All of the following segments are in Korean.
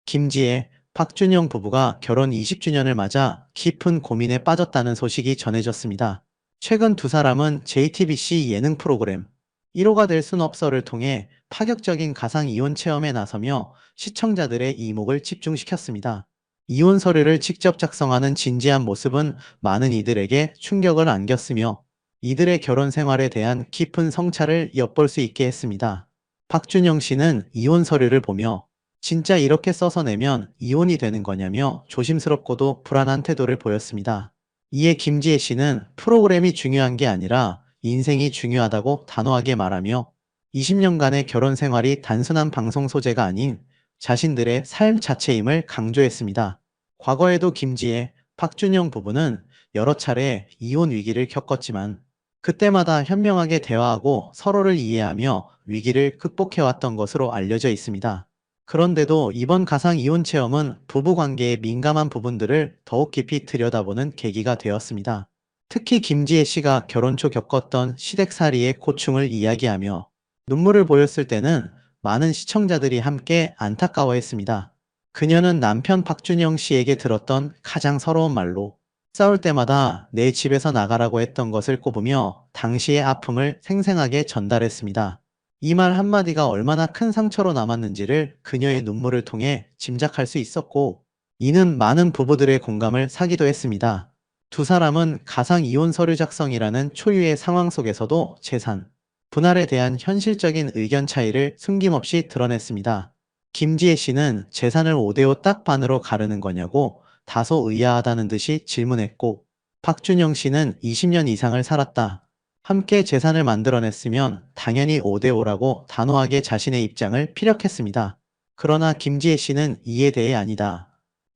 김지혜, 박준영 부부가 결혼 20주년을 맞아 깊은 고민에 빠졌다는 소식이 전해졌습니다. 최근 두 사람은 JTBC 예능 프로그램 1호가 될 순 없어를 통해 파격적인 가상 이혼 체험에 나서며 시청자들의 이목을 집중시켰습니다. 이혼 서류를 직접 작성하는 진지한 모습은 많은 이들에게 충격을 안겼으며 이들의 결혼 생활에 대한 깊은 성찰을 엿볼 수 있게 했습니다. 박준영 씨는 이혼 서류를 보며 진짜 이렇게 써서 내면 이혼이 되는 거냐며 조심스럽고도 불안한 태도를 보였습니다. 이에 김지혜 씨는 프로그램이 중요한 게 아니라 인생이 중요하다고 단호하게 말하며 20년간의 결혼 생활이 단순한 방송 소재가 아닌 자신들의 삶 자체임을 강조했습니다. 과거에도 김지혜, 박준영 부부는 여러 차례 이혼 위기를 겪었지만 그때마다 현명하게 대화하고 서로를 이해하며 위기를 극복해왔던 것으로 알려져 있습니다. 그런데도 이번 가상 이혼 체험은 부부 관계의 민감한 부분들을 더욱 깊이 들여다보는 계기가 되었습니다. 특히 김지혜 씨가 결혼 초 겪었던 시댁살이의 고충을 이야기하며 눈물을 보였을 때는 많은 시청자들이 함께 안타까워했습니다. 그녀는 남편 박준영 씨에게 들었던 가장 서러운 말로 싸울 때마다 내 집에서 나가라고 했던 것을 꼽으며 당시의 아픔을 생생하게 전달했습니다. 이 말 한마디가 얼마나 큰 상처로 남았는지를 그녀의 눈물을 통해 짐작할 수 있었고, 이는 많은 부부들의 공감을 사기도 했습니다. 두 사람은 가상 이혼 서류 작성이라는 초유의 상황 속에서도 재산, 분할에 대한 현실적인 의견 차이를 숨김없이 드러냈습니다. 김지혜 씨는 재산을 5대5 딱 반으로 가르는 거냐고 다소 의아하다는 듯이 질문했고, 박준영 씨는 20년 이상을 살았다. 함께 재산을 만들어냈으면 당연히 5대5라고 단호하게 자신의 입장을 피력했습니다. 그러나 김지혜 씨는 이에 대해 아니다.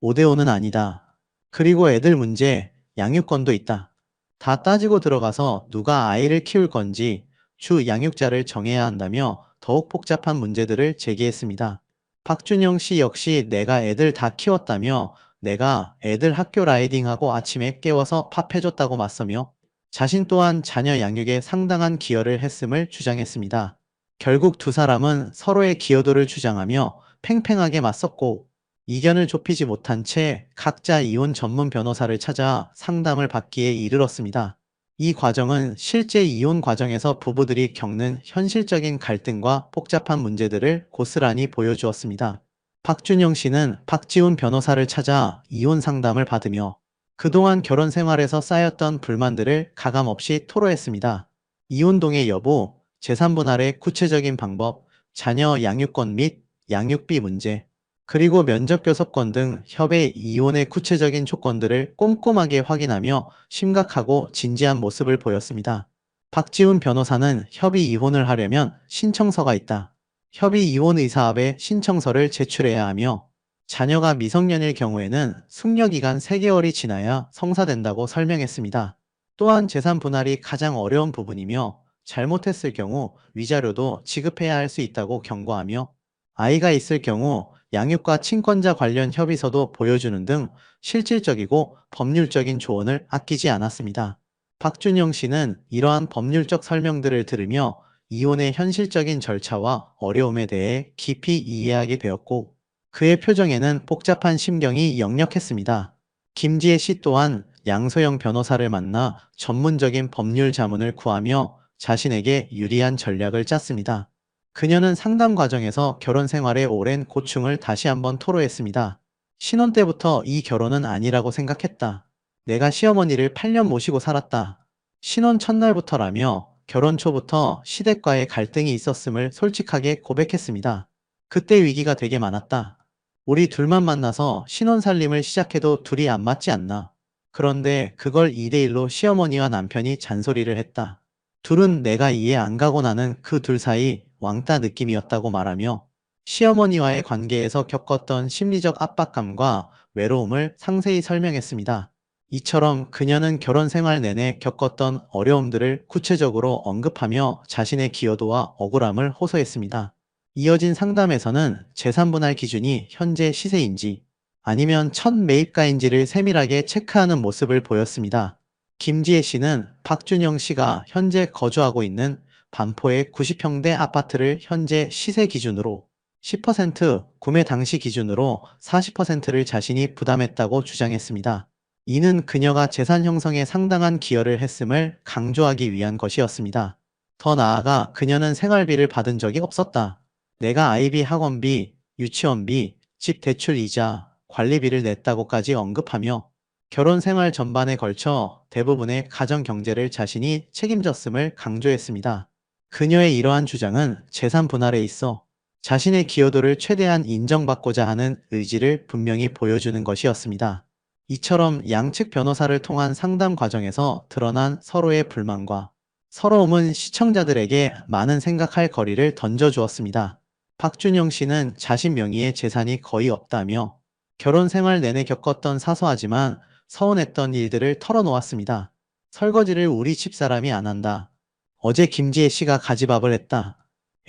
5대5는 아니다. 그리고 애들 문제, 양육권도 있다. 다 따지고 들어가서 누가 아이를 키울 건지 주 양육자를 정해야 한다며 더욱 복잡한 문제들을 제기했습니다. 박준영 씨 역시 내가 애들 다 키웠다며 내가 애들 학교 라이딩하고 아침에 깨워서 밥 해줬다고 맞서며 자신 또한 자녀 양육에 상당한 기여를 했음을 주장했습니다. 결국 두 사람은 서로의 기여도를 주장하며 팽팽하게 맞섰고 이견을 좁히지 못한 채 각자 이혼 전문 변호사를 찾아 상담을 받기에 이르렀습니다. 이 과정은 실제 이혼 과정에서 부부들이 겪는 현실적인 갈등과 복잡한 문제들을 고스란히 보여주었습니다. 박준영 씨는 박지훈 변호사를 찾아 이혼 상담을 받으며 그동안 결혼 생활에서 쌓였던 불만들을 가감없이 토로했습니다. 이혼동의 여부, 재산 분할의 구체적인 방법, 자녀 양육권 및 양육비 문제, 그리고 면접 교섭권 등 협의 이혼의 구체적인 조건들을 꼼꼼하게 확인하며 심각하고 진지한 모습을 보였습니다. 박지훈 변호사는 협의 이혼을 하려면 신청서가 있다. 협의 이혼 의사합의 신청서를 제출해야 하며 자녀가 미성년일 경우에는 숙려기간 3개월이 지나야 성사된다고 설명했습니다. 또한 재산 분할이 가장 어려운 부분이며 잘못했을 경우 위자료도 지급해야 할 수 있다고 경고하며 아이가 있을 경우 양육과 친권자 관련 협의서도 보여주는 등 실질적이고 법률적인 조언을 아끼지 않았습니다. 박준영 씨는 이러한 법률적 설명들을 들으며 이혼의 현실적인 절차와 어려움에 대해 깊이 이해하게 되었고 그의 표정에는 복잡한 심경이 역력했습니다. 김지혜 씨 또한 양소영 변호사를 만나 전문적인 법률 자문을 구하며 자신에게 유리한 전략을 짰습니다. 그녀는 상담 과정에서 결혼 생활의 오랜 고충을 다시 한번 토로했습니다. 신혼 때부터 이 결혼은 아니라고 생각했다. 내가 시어머니를 8년 모시고 살았다. 신혼 첫날부터라며 결혼 초부터 시댁과의 갈등이 있었음을 솔직하게 고백했습니다. 그때 위기가 되게 많았다. 우리 둘만 만나서 신혼살림을 시작해도 둘이 안 맞지 않나. 그런데 그걸 2대1로 시어머니와 남편이 잔소리를 했다. 둘은 내가 이해 안 가고 나는 그 둘 사이 왕따 느낌이었다고 말하며 시어머니와의 관계에서 겪었던 심리적 압박감과 외로움을 상세히 설명했습니다. 이처럼 그녀는 결혼 생활 내내 겪었던 어려움들을 구체적으로 언급하며 자신의 기여도와 억울함을 호소했습니다. 이어진 상담에서는 재산 분할 기준이 현재 시세인지 아니면 첫 매입가인지를 세밀하게 체크하는 모습을 보였습니다. 김지혜 씨는 박준영 씨가 현재 거주하고 있는 반포의 90평대 아파트를 현재 시세 기준으로 10%, 구매 당시 기준으로 40%를 자신이 부담했다고 주장했습니다. 이는 그녀가 재산 형성에 상당한 기여를 했음을 강조하기 위한 것이었습니다. 더 나아가 그녀는 생활비를 받은 적이 없었다. 내가 아이비 학원비, 유치원비, 집 대출 이자, 관리비를 냈다고까지 언급하며 결혼 생활 전반에 걸쳐 대부분의 가정 경제를 자신이 책임졌음을 강조했습니다. 그녀의 이러한 주장은 재산 분할에 있어 자신의 기여도를 최대한 인정받고자 하는 의지를 분명히 보여주는 것이었습니다. 이처럼 양측 변호사를 통한 상담 과정에서 드러난 서로의 불만과 서러움은 시청자들에게 많은 생각할 거리를 던져주었습니다. 박준영 씨는 자신 명의의 재산이 거의 없다며 결혼 생활 내내 겪었던 사소하지만 서운했던 일들을 털어놓았습니다. 설거지를 우리 집사람이 안 한다. 어제 김지혜 씨가 가지밥을 했다.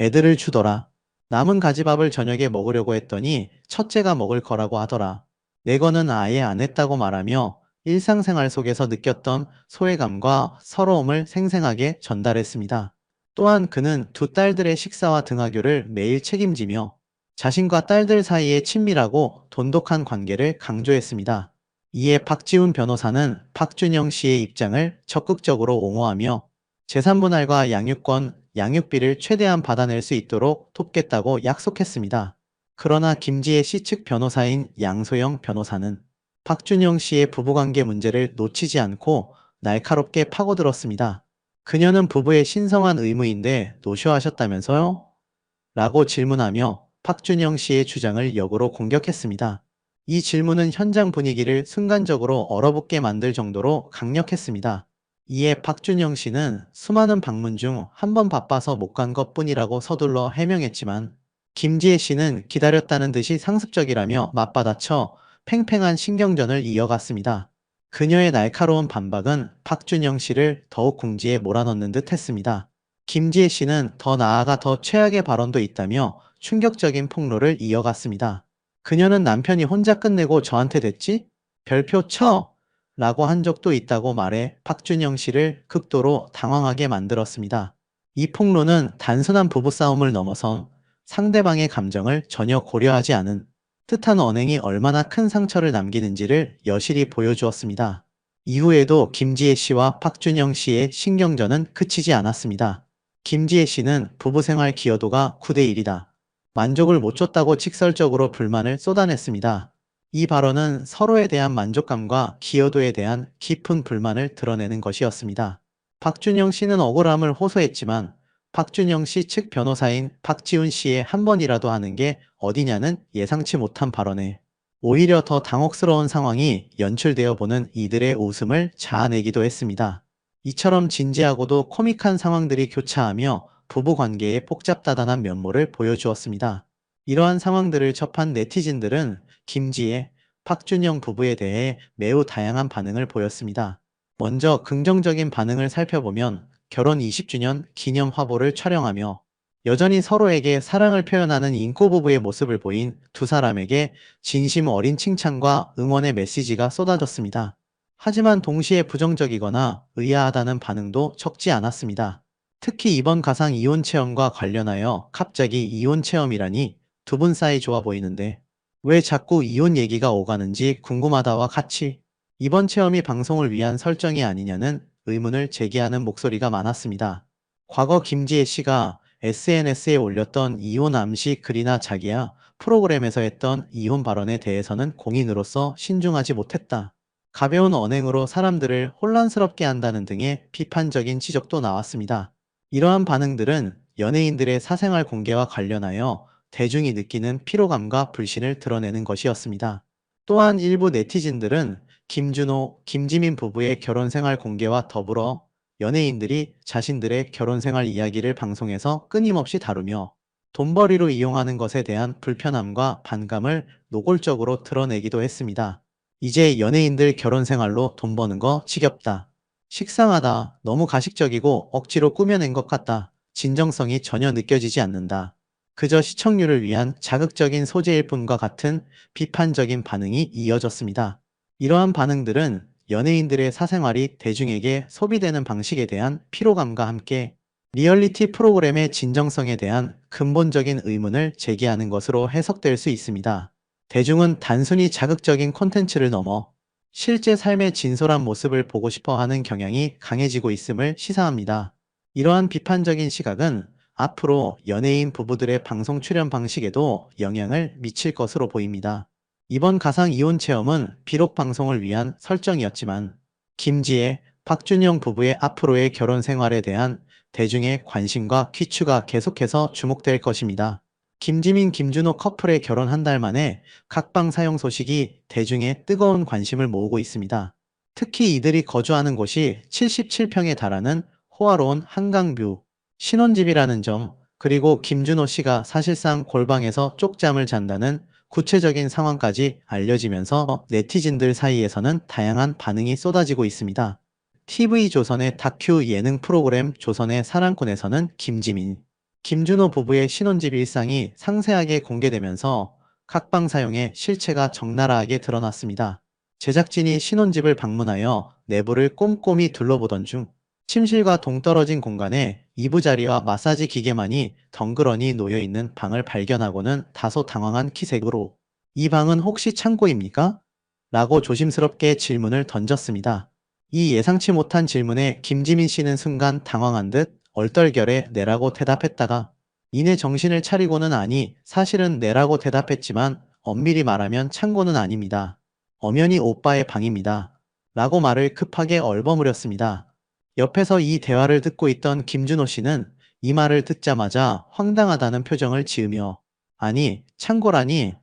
애들을 주더라. 남은 가지밥을 저녁에 먹으려고 했더니 첫째가 먹을 거라고 하더라. 내 거는 아예 안 했다고 말하며 일상생활 속에서 느꼈던 소외감과 서러움을 생생하게 전달했습니다. 또한 그는 두 딸들의 식사와 등하교를 매일 책임지며 자신과 딸들 사이의 친밀하고 돈독한 관계를 강조했습니다. 이에 박지훈 변호사는 박준영 씨의 입장을 적극적으로 옹호하며 재산분할과 양육권, 양육비를 최대한 받아낼 수 있도록 돕겠다고 약속했습니다. 그러나 김지혜 씨 측 변호사인 양소영 변호사는 박준영 씨의 부부관계 문제를 놓치지 않고 날카롭게 파고들었습니다. 그녀는 부부의 신성한 의무인데 노쇼하셨다면서요? 라고 질문하며 박준영 씨의 주장을 역으로 공격했습니다. 이 질문은 현장 분위기를 순간적으로 얼어붙게 만들 정도로 강력했습니다. 이에 박준영 씨는 수많은 방문 중 한 번 바빠서 못 간 것뿐이라고 서둘러 해명했지만 김지혜 씨는 기다렸다는 듯이 상습적이라며 맞받아쳐 팽팽한 신경전을 이어갔습니다. 그녀의 날카로운 반박은 박준영 씨를 더욱 궁지에 몰아넣는 듯 했습니다. 김지혜 씨는 더 나아가 더 최악의 발언도 있다며 충격적인 폭로를 이어갔습니다. 그녀는 남편이 혼자 끝내고 저한테 됐지? 별표 쳐! 라고 한 적도 있다고 말해 박준영 씨를 극도로 당황하게 만들었습니다. 이 폭로는 단순한 부부싸움을 넘어선 상대방의 감정을 전혀 고려하지 않은 뜻한 언행이 얼마나 큰 상처를 남기는지를 여실히 보여주었습니다. 이후에도 김지혜 씨와 박준영 씨의 신경전은 그치지 않았습니다. 김지혜 씨는 부부 생활 기여도가 9대 1이다. 만족을 못 줬다고 직설적으로 불만을 쏟아냈습니다. 이 발언은 서로에 대한 만족감과 기여도에 대한 깊은 불만을 드러내는 것이었습니다. 박준영 씨는 억울함을 호소했지만 박준영 씨 측 변호사인 박지훈 씨의 한 번이라도 하는 게 어디냐는 예상치 못한 발언에 오히려 더 당혹스러운 상황이 연출되어 보는 이들의 웃음을 자아내기도 했습니다. 이처럼 진지하고도 코믹한 상황들이 교차하며 부부 관계의 복잡다단한 면모를 보여주었습니다. 이러한 상황들을 접한 네티즌들은 김지혜, 박준영 부부에 대해 매우 다양한 반응을 보였습니다. 먼저 긍정적인 반응을 살펴보면 결혼 20주년 기념 화보를 촬영하며 여전히 서로에게 사랑을 표현하는 인꼬 부부의 모습을 보인 두 사람에게 진심 어린 칭찬과 응원의 메시지가 쏟아졌습니다. 하지만 동시에 부정적이거나 의아하다는 반응도 적지 않았습니다. 특히 이번 가상 이혼 체험과 관련하여 갑자기 이혼 체험이라니 두 분 사이 좋아 보이는데 왜 자꾸 이혼 얘기가 오가는지 궁금하다와 같이 이번 체험이 방송을 위한 설정이 아니냐는 의문을 제기하는 목소리가 많았습니다. 과거 김지혜 씨가 SNS에 올렸던 이혼 암시 글이나 자기야 프로그램에서 했던 이혼 발언에 대해서는 공인으로서 신중하지 못했다. 가벼운 언행으로 사람들을 혼란스럽게 한다는 등의 비판적인 지적도 나왔습니다. 이러한 반응들은 연예인들의 사생활 공개와 관련하여 대중이 느끼는 피로감과 불신을 드러내는 것이었습니다. 또한 일부 네티즌들은 김준호, 김지민 부부의 결혼 생활 공개와 더불어 연예인들이 자신들의 결혼 생활 이야기를 방송에서 끊임없이 다루며 돈벌이로 이용하는 것에 대한 불편함과 반감을 노골적으로 드러내기도 했습니다. 이제 연예인들 결혼 생활로 돈 버는 거 지겹다. 식상하다. 너무 가식적이고 억지로 꾸며낸 것 같다. 진정성이 전혀 느껴지지 않는다. 그저 시청률을 위한 자극적인 소재일 뿐과 같은 비판적인 반응이 이어졌습니다. 이러한 반응들은 연예인들의 사생활이 대중에게 소비되는 방식에 대한 피로감과 함께 리얼리티 프로그램의 진정성에 대한 근본적인 의문을 제기하는 것으로 해석될 수 있습니다. 대중은 단순히 자극적인 콘텐츠를 넘어 실제 삶의 진솔한 모습을 보고 싶어 하는 경향이 강해지고 있음을 시사합니다. 이러한 비판적인 시각은 앞으로 연예인 부부들의 방송 출연 방식에도 영향을 미칠 것으로 보입니다. 이번 가상 이혼 체험은 비록 방송을 위한 설정이었지만 김지혜, 박준영 부부의 앞으로의 결혼 생활에 대한 대중의 관심과 퀴추가 계속해서 주목될 것입니다. 김지민, 김준호 커플의 결혼 한 달 만에 각방 사용 소식이 대중의 뜨거운 관심을 모으고 있습니다. 특히 이들이 거주하는 곳이 77평에 달하는 호화로운 한강뷰 신혼집이라는 점, 그리고 김준호 씨가 사실상 골방에서 쪽잠을 잔다는 구체적인 상황까지 알려지면서 네티즌들 사이에서는 다양한 반응이 쏟아지고 있습니다. TV조선의 다큐 예능 프로그램 조선의 사랑꾼에서는 김지민, 김준호 부부의 신혼집 일상이 상세하게 공개되면서 각방 사용의 실체가 적나라하게 드러났습니다. 제작진이 신혼집을 방문하여 내부를 꼼꼼히 둘러보던 중 침실과 동떨어진 공간에 이부자리와 마사지 기계만이 덩그러니 놓여있는 방을 발견하고는 다소 당황한 기색으로 "이 방은 혹시 창고입니까?" 라고 조심스럽게 질문을 던졌습니다. 이 예상치 못한 질문에 김지민 씨는 순간 당황한 듯 얼떨결에 "네라고 대답했다가 이내 정신을 차리고는 "아니, 사실은 네라고 대답했지만 엄밀히 말하면 창고는 아닙니다. 엄연히 오빠의 방입니다." 라고 말을 급하게 얼버무렸습니다. 옆에서 이 대화를 듣고 있던 김준호 씨는 이 말을 듣자마자 황당하다는 표정을 지으며 "아니, 창고라니?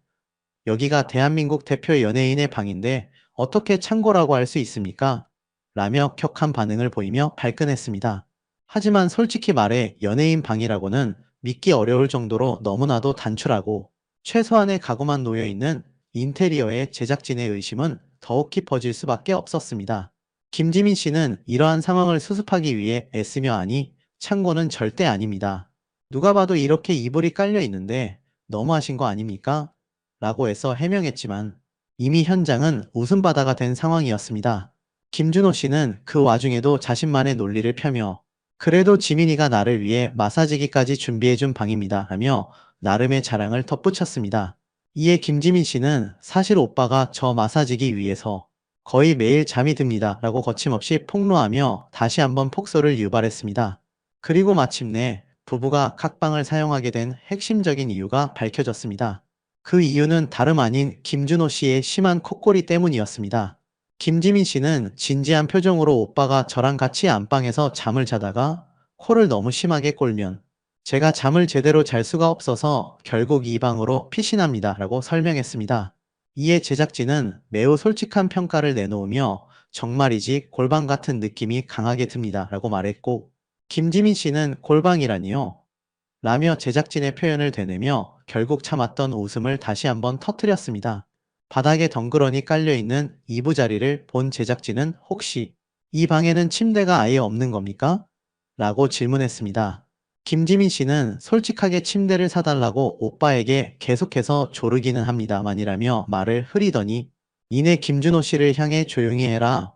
여기가 대한민국 대표 연예인의 방인데 어떻게 창고라고 할 수 있습니까?" 라며 격한 반응을 보이며 발끈했습니다. 하지만 솔직히 말해 연예인 방이라고는 믿기 어려울 정도로 너무나도 단출하고 최소한의 가구만 놓여있는 인테리어의 제작진의 의심은 더욱 깊어질 수밖에 없었습니다. 김지민 씨는 이러한 상황을 수습하기 위해 애쓰며 "아니, 창고는 절대 아닙니다. 누가 봐도 이렇게 이불이 깔려 있는데 너무하신 거 아닙니까?" 라고 해서 해명했지만 이미 현장은 웃음바다가 된 상황이었습니다. 김준호 씨는 그 와중에도 자신만의 논리를 펴며 "그래도 지민이가 나를 위해 마사지기까지 준비해준 방입니다." 하며 나름의 자랑을 덧붙였습니다. 이에 김지민 씨는 "사실 오빠가 저 마사지기 위해서 거의 매일 잠이 듭니다. 라고 거침없이 폭로하며 다시 한번 폭소를 유발했습니다. 그리고 마침내 부부가 각방을 사용하게 된 핵심적인 이유가 밝혀졌습니다. 그 이유는 다름 아닌 김준호 씨의 심한 콧골이 때문이었습니다. 김지민 씨는 진지한 표정으로 "오빠가 저랑 같이 안방에서 잠을 자다가 코를 너무 심하게 꼴면 제가 잠을 제대로 잘 수가 없어서 결국 이 방으로 피신합니다. 라고 설명했습니다. 이에 제작진은 매우 솔직한 평가를 내놓으며 "정말이지 골방 같은 느낌이 강하게 듭니다. 라고 말했고 김지민 씨는 "골방이라니요?" 라며 제작진의 표현을 되뇌며 결국 참았던 웃음을 다시 한번 터뜨렸습니다. 바닥에 덩그러니 깔려있는 이부자리를 본 제작진은 "혹시 이 방에는 침대가 아예 없는 겁니까?" 라고 질문했습니다. 김지민 씨는 솔직하게 침대를 사달라고 오빠에게 계속해서 조르기는 합니다만이라며 말을 흐리더니 이내 김준호 씨를 향해 "조용히 해라.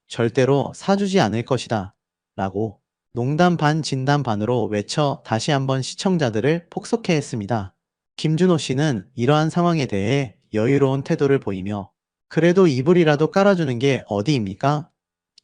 절대로 사주지 않을 것이다. 라고 농담 반 진담 반으로 외쳐 다시 한번 시청자들을 폭소케 했습니다. 김준호 씨는 이러한 상황에 대해 여유로운 태도를 보이며 "그래도 이불이라도 깔아주는 게 어디입니까?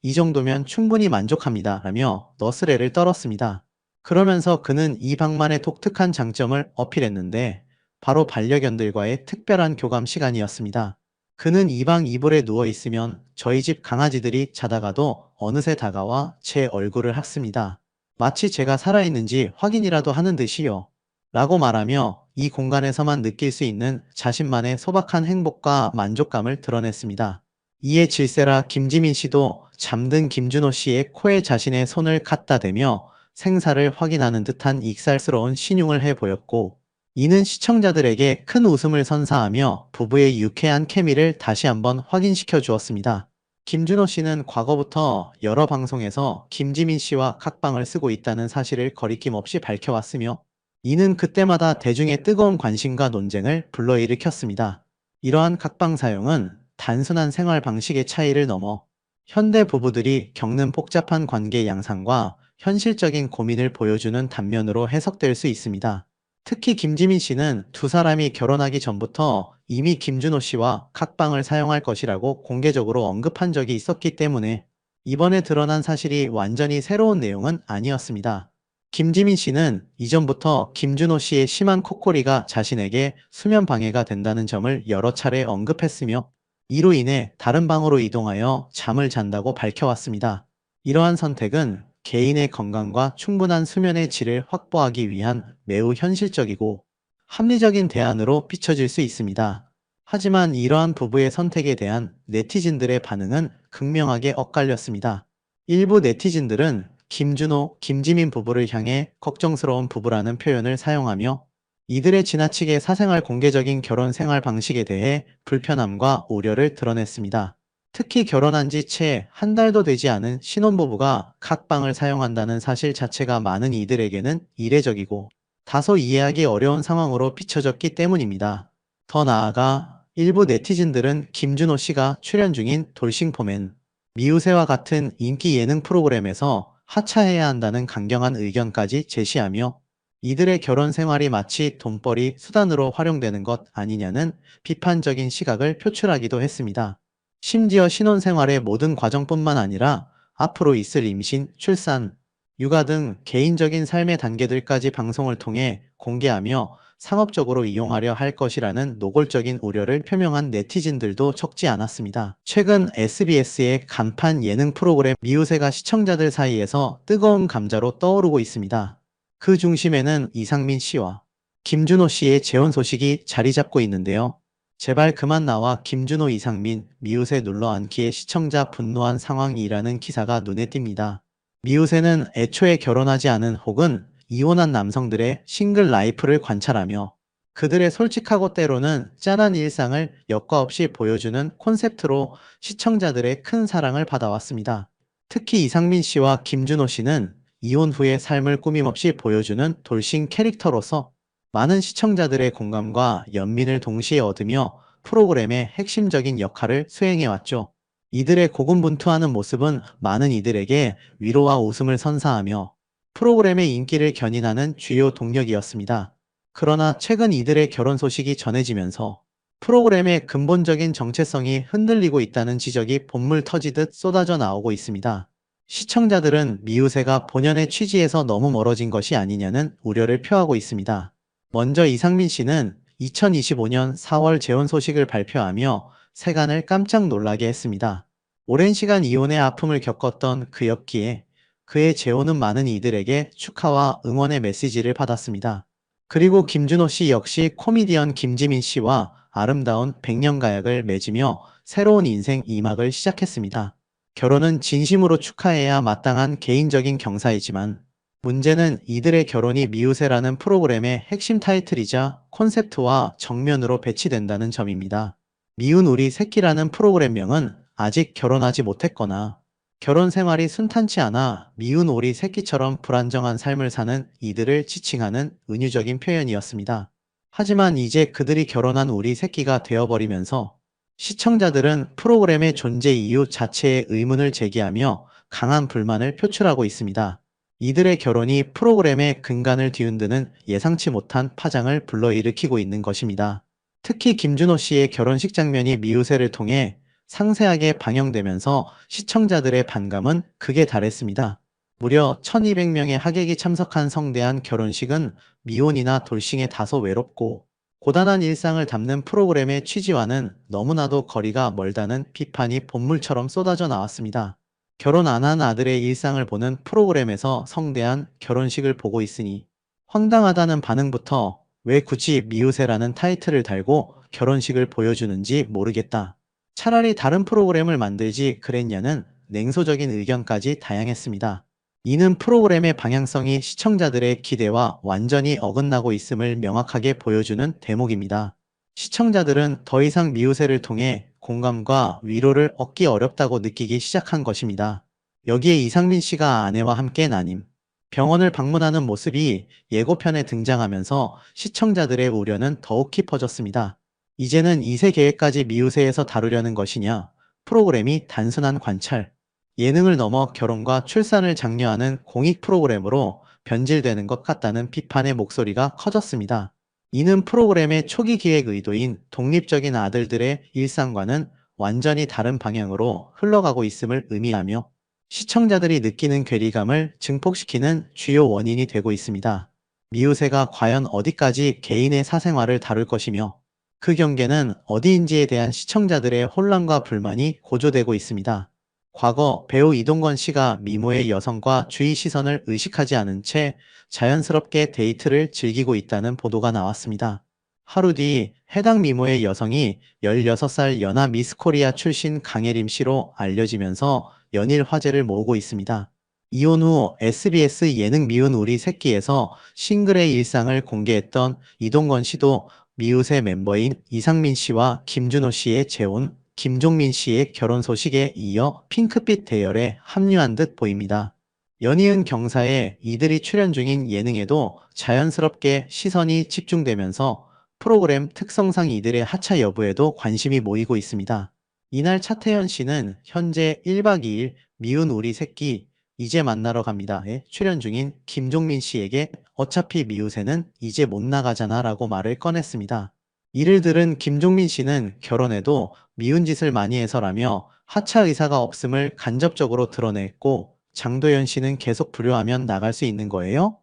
이 정도면 충분히 만족합니다." 라며 너스레를 떨었습니다. 그러면서 그는 이 방만의 독특한 장점을 어필했는데 바로 반려견들과의 특별한 교감 시간이었습니다. 그는 이 방 이불에 누워 있으면 저희 집 강아지들이 자다가도 어느새 다가와 제 얼굴을 핥습니다. 마치 제가 살아있는지 확인이라도 하는 듯이요. 라고 말하며 이 공간에서만 느낄 수 있는 자신만의 소박한 행복과 만족감을 드러냈습니다. 이에 질세라 김지민 씨도 잠든 김준호 씨의 코에 자신의 손을 갖다 대며 생사를 확인하는 듯한 익살스러운 신용을 해 보였고 이는 시청자들에게 큰 웃음을 선사하며 부부의 유쾌한 케미를 다시 한번 확인시켜 주었습니다. 김준호 씨는 과거부터 여러 방송에서 김지민 씨와 각방을 쓰고 있다는 사실을 거리낌 없이 밝혀왔으며 이는 그때마다 대중의 뜨거운 관심과 논쟁을 불러일으켰습니다. 이러한 각방 사용은 단순한 생활 방식의 차이를 넘어 현대 부부들이 겪는 복잡한 관계 양상과 현실적인 고민을 보여주는 단면으로 해석될 수 있습니다. 특히 김지민 씨는 두 사람이 결혼하기 전부터 이미 김준호 씨와 칵방을 사용할 것이라고 공개적으로 언급한 적이 있었기 때문에 이번에 드러난 사실이 완전히 새로운 내용은 아니었습니다. 김지민 씨는 이전부터 김준호 씨의 심한 코골이가 자신에게 수면 방해가 된다는 점을 여러 차례 언급했으며 이로 인해 다른 방으로 이동하여 잠을 잔다고 밝혀왔습니다. 이러한 선택은 개인의 건강과 충분한 수면의 질을 확보하기 위한 매우 현실적이고 합리적인 대안으로 비춰질 수 있습니다. 하지만 이러한 부부의 선택에 대한 네티즌들의 반응은 극명하게 엇갈렸습니다. 일부 네티즌들은 김준호, 김지민 부부를 향해 걱정스러운 부부라는 표현을 사용하며 이들의 지나치게 사생활 공개적인 결혼 생활 방식에 대해 불편함과 우려를 드러냈습니다. 특히 결혼한 지 채 한 달도 되지 않은 신혼부부가 칵방을 사용한다는 사실 자체가 많은 이들에게는 이례적이고 다소 이해하기 어려운 상황으로 비춰졌기 때문입니다. 더 나아가 일부 네티즌들은 김준호 씨가 출연 중인 돌싱포맨, 미우새와 같은 인기 예능 프로그램에서 하차해야 한다는 강경한 의견까지 제시하며 이들의 결혼 생활이 마치 돈벌이 수단으로 활용되는 것 아니냐는 비판적인 시각을 표출하기도 했습니다. 심지어 신혼생활의 모든 과정뿐만 아니라 앞으로 있을 임신, 출산, 육아 등 개인적인 삶의 단계들까지 방송을 통해 공개하며 상업적으로 이용하려 할 것이라는 노골적인 우려를 표명한 네티즌들도 적지 않았습니다. 최근 SBS의 간판 예능 프로그램 미우새가 시청자들 사이에서 뜨거운 감자로 떠오르고 있습니다. 그 중심에는 이상민 씨와 김준호 씨의 재혼 소식이 자리 잡고 있는데요. 제발 그만 나와 김준호 이상민 미우새 눌러앉기에 시청자 분노한 상황이라는 기사가 눈에 띕니다. 미우새는 애초에 결혼하지 않은 혹은 이혼한 남성들의 싱글 라이프를 관찰하며 그들의 솔직하고 때로는 짠한 일상을 여과 없이 보여주는 콘셉트로 시청자들의 큰 사랑을 받아왔습니다. 특히 이상민 씨와 김준호 씨는 이혼 후의 삶을 꾸밈없이 보여주는 돌싱 캐릭터로서 많은 시청자들의 공감과 연민을 동시에 얻으며 프로그램의 핵심적인 역할을 수행해왔죠. 이들의 고군분투하는 모습은 많은 이들에게 위로와 웃음을 선사하며 프로그램의 인기를 견인하는 주요 동력이었습니다. 그러나 최근 이들의 결혼 소식이 전해지면서 프로그램의 근본적인 정체성이 흔들리고 있다는 지적이 본물 터지듯 쏟아져 나오고 있습니다. 시청자들은 미우새가 본연의 취지에서 너무 멀어진 것이 아니냐는 우려를 표하고 있습니다. 먼저 이상민 씨는 2025년 4월 재혼 소식을 발표하며 세간을 깜짝 놀라게 했습니다. 오랜 시간 이혼의 아픔을 겪었던 그였기에 그의 재혼은 많은 이들에게 축하와 응원의 메시지를 받았습니다. 그리고 김준호 씨 역시 코미디언 김지민 씨와 아름다운 백년가약을 맺으며 새로운 인생 2막을 시작했습니다. 결혼은 진심으로 축하해야 마땅한 개인적인 경사이지만 문제는 이들의 결혼이 미우새라는 프로그램의 핵심 타이틀이자 콘셉트와 정면으로 배치된다는 점입니다. 미운 우리 새끼라는 프로그램명은 아직 결혼하지 못했거나 결혼 생활이 순탄치 않아 미운 오리 새끼처럼 불안정한 삶을 사는 이들을 지칭하는 은유적인 표현이었습니다. 하지만 이제 그들이 결혼한 우리 새끼가 되어버리면서 시청자들은 프로그램의 존재 이유 자체에 의문을 제기하며 강한 불만을 표출하고 있습니다. 이들의 결혼이 프로그램의 근간을 뒤흔드는 예상치 못한 파장을 불러일으키고 있는 것입니다. 특히 김준호 씨의 결혼식 장면이 미우새를 통해 상세하게 방영되면서 시청자들의 반감은 극에 달했습니다. 무려 1200명의 하객이 참석한 성대한 결혼식은 미혼이나 돌싱에 다소 외롭고 고단한 일상을 담는 프로그램의 취지와는 너무나도 거리가 멀다는 비판이 본물처럼 쏟아져 나왔습니다. 결혼 안 한 아들의 일상을 보는 프로그램에서 성대한 결혼식을 보고 있으니 황당하다는 반응부터 왜 굳이 미우새라는 타이틀을 달고 결혼식을 보여주는지 모르겠다. 차라리 다른 프로그램을 만들지 그랬냐는 냉소적인 의견까지 다양했습니다. 이는 프로그램의 방향성이 시청자들의 기대와 완전히 어긋나고 있음을 명확하게 보여주는 대목입니다. 시청자들은 더 이상 미우새를 통해 공감과 위로를 얻기 어렵다고 느끼기 시작한 것입니다. 여기에 이상민 씨가 아내와 함께 난임, 병원을 방문하는 모습이 예고편에 등장하면서 시청자들의 우려는 더욱 깊어졌습니다. 이제는 2세 계획까지 미우새에서 다루려는 것이냐, 프로그램이 단순한 관찰, 예능을 넘어 결혼과 출산을 장려하는 공익 프로그램으로 변질되는 것 같다는 비판의 목소리가 커졌습니다. 이는 프로그램의 초기 기획 의도인 독립적인 아들들의 일상과는 완전히 다른 방향으로 흘러가고 있음을 의미하며 시청자들이 느끼는 괴리감을 증폭시키는 주요 원인이 되고 있습니다. 미우새가 과연 어디까지 개인의 사생활을 다룰 것이며 그 경계는 어디인지에 대한 시청자들의 혼란과 불만이 고조되고 있습니다. 과거 배우 이동건 씨가 미모의 여성과 주위 시선을 의식하지 않은 채 자연스럽게 데이트를 즐기고 있다는 보도가 나왔습니다. 하루 뒤 해당 미모의 여성이 16살 연하 미스 코리아 출신 강예림 씨로 알려지면서 연일 화제를 모으고 있습니다. 이혼 후 SBS 예능 미운 우리 새끼에서 싱글의 일상을 공개했던 이동건 씨도 미우새 멤버인 이상민 씨와 김준호 씨의 재혼, 김종민 씨의 결혼 소식에 이어 핑크빛 대열에 합류한 듯 보입니다. 연이은 경사에 이들이 출연 중인 예능에도 자연스럽게 시선이 집중되면서 프로그램 특성상 이들의 하차 여부에도 관심이 모이고 있습니다. 이날 차태현 씨는 현재 1박 2일 미운 우리 새끼 이제 만나러 갑니다에 출연 중인 김종민 씨에게 어차피 미우새는 이제 못 나가잖아 라고 말을 꺼냈습니다. 이를 들은 김종민 씨는 결혼해도 미운 짓을 많이 해서라며 하차 의사가 없음을 간접적으로 드러냈고 장도연 씨는 계속 불효하면 나갈 수 있는 거예요?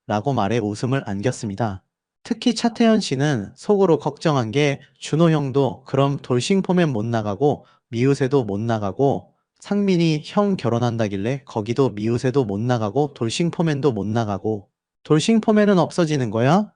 라고 말해 웃음을 안겼습니다. 특히 차태현 씨는 속으로 걱정한 게 준호 형도 그럼 돌싱 포맨 못 나가고 미우새도 못 나가고 상민이 형 결혼한다길래 거기도 미우새도 못 나가고 돌싱 포맨도 못 나가고 돌싱 포맨은 없어지는 거야?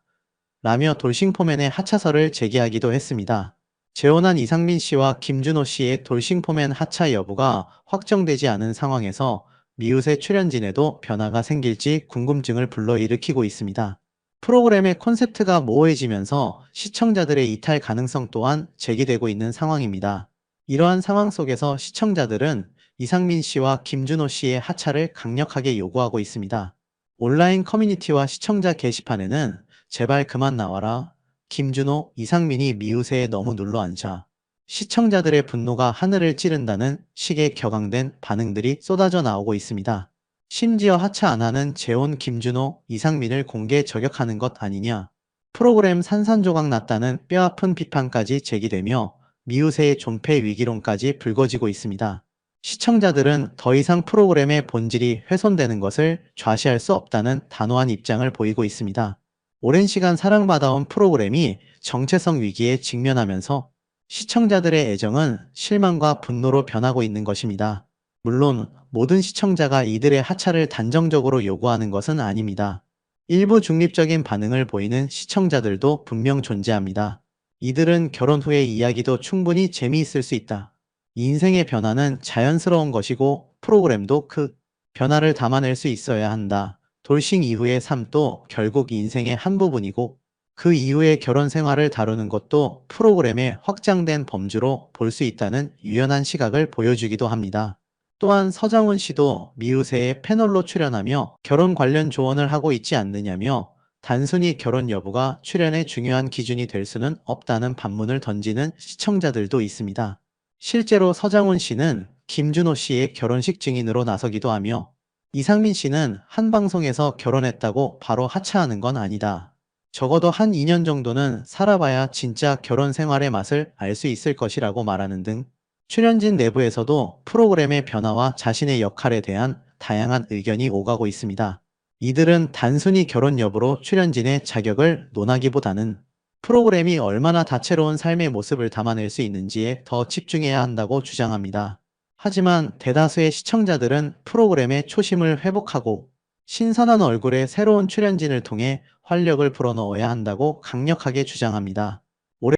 라며 돌싱 포맨의 하차설을 제기하기도 했습니다. 재혼한 이상민 씨와 김준호 씨의 돌싱 포맨 하차 여부가 확정되지 않은 상황에서 미우새 출연진에도 변화가 생길지 궁금증을 불러일으키고 있습니다. 프로그램의 콘셉트가 모호해지면서 시청자들의 이탈 가능성 또한 제기되고 있는 상황입니다. 이러한 상황 속에서 시청자들은 이상민 씨와 김준호 씨의 하차를 강력하게 요구하고 있습니다. 온라인 커뮤니티와 시청자 게시판에는 제발 그만 나와라. 김준호, 이상민이 미우새에 너무 눌러앉아. 시청자들의 분노가 하늘을 찌른다는 식의 격앙된 반응들이 쏟아져 나오고 있습니다. 심지어 하차 안 하는 재혼 김준호, 이상민을 공개 저격하는 것 아니냐. 프로그램 산산조각 났다는 뼈아픈 비판까지 제기되며 미우새의 존폐 위기론까지 불거지고 있습니다. 시청자들은 더 이상 프로그램의 본질이 훼손되는 것을 좌시할 수 없다는 단호한 입장을 보이고 있습니다. 오랜 시간 사랑받아온 프로그램이 정체성 위기에 직면하면서 시청자들의 애정은 실망과 분노로 변하고 있는 것입니다. 물론 모든 시청자가 이들의 하차를 단정적으로 요구하는 것은 아닙니다. 일부 중립적인 반응을 보이는 시청자들도 분명 존재합니다. 이들은 결혼 후의 이야기도 충분히 재미있을 수 있다. 인생의 변화는 자연스러운 것이고 프로그램도 그 변화를 담아낼 수 있어야 한다. 돌싱 이후의 삶도 결국 인생의 한 부분이고 그 이후의 결혼 생활을 다루는 것도 프로그램의 확장된 범주로 볼 수 있다는 유연한 시각을 보여주기도 합니다. 또한 서장훈 씨도 미우새의 패널로 출연하며 결혼 관련 조언을 하고 있지 않느냐며 단순히 결혼 여부가 출연의 중요한 기준이 될 수는 없다는 반문을 던지는 시청자들도 있습니다. 실제로 서장훈 씨는 김준호 씨의 결혼식 증인으로 나서기도 하며 이상민 씨는 한 방송에서 결혼했다고 바로 하차하는 건 아니다. 적어도 한 2년 정도는 살아봐야 진짜 결혼 생활의 맛을 알 수 있을 것이라고 말하는 등 출연진 내부에서도 프로그램의 변화와 자신의 역할에 대한 다양한 의견이 오가고 있습니다. 이들은 단순히 결혼 여부로 출연진의 자격을 논하기보다는 프로그램이 얼마나 다채로운 삶의 모습을 담아낼 수 있는지에 더 집중해야 한다고 주장합니다. 하지만 대다수의 시청자들은 프로그램의 초심을 회복하고 신선한 얼굴의 새로운 출연진을 통해 활력을 불어넣어야 한다고 강력하게 주장합니다.